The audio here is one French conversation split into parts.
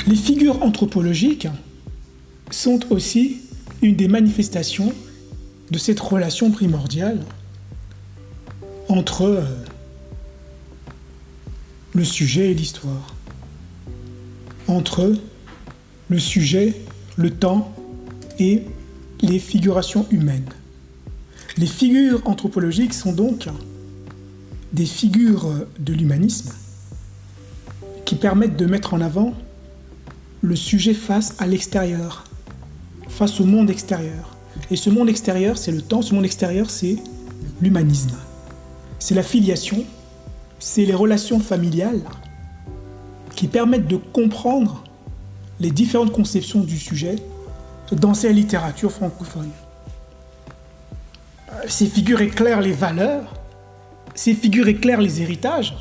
Les figures anthropologiques sont aussi une des manifestations de cette relation primordiale entre le sujet et l'histoire, entre le sujet, le temps et les figurations humaines. Les figures anthropologiques sont donc des figures de l'humanisme qui permettent de mettre en avant le sujet face à l'extérieur, face au monde extérieur. Et ce monde extérieur, c'est le temps, ce monde extérieur, c'est l'humanisme. C'est la filiation, c'est les relations familiales qui permettent de comprendre les différentes conceptions du sujet dans ces littératures francophones. Ces figures éclairent les valeurs, ces figures éclairent les héritages,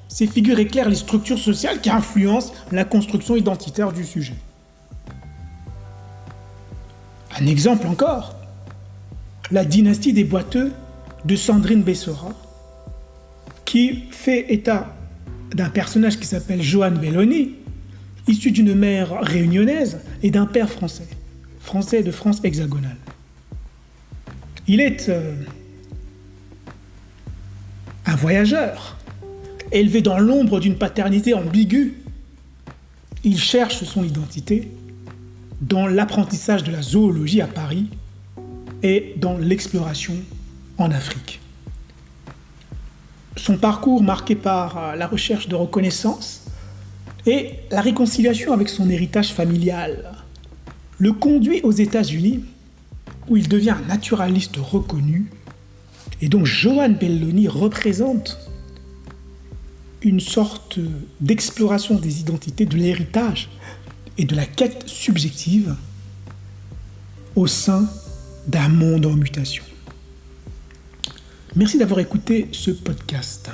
ces figures éclairent les structures sociales qui influencent la construction identitaire du sujet. Un exemple encore, la dynastie des Boiteux de Sandrine Bessorat, qui fait état d'un personnage qui s'appelle Johan Belloni, issu d'une mère réunionnaise et d'un père français de France hexagonale. Il est un voyageur, élevé dans l'ombre d'une paternité ambiguë. Il cherche son identité dans l'apprentissage de la zoologie à Paris et dans l'exploration en Afrique. Son parcours marqué par la recherche de reconnaissance et la réconciliation avec son héritage familial le conduit aux États-Unis où il devient un naturaliste reconnu. Et donc Johan Belloni représente une sorte d'exploration des identités, de l'héritage et de la quête subjective au sein d'un monde en mutation. Merci d'avoir écouté ce podcast.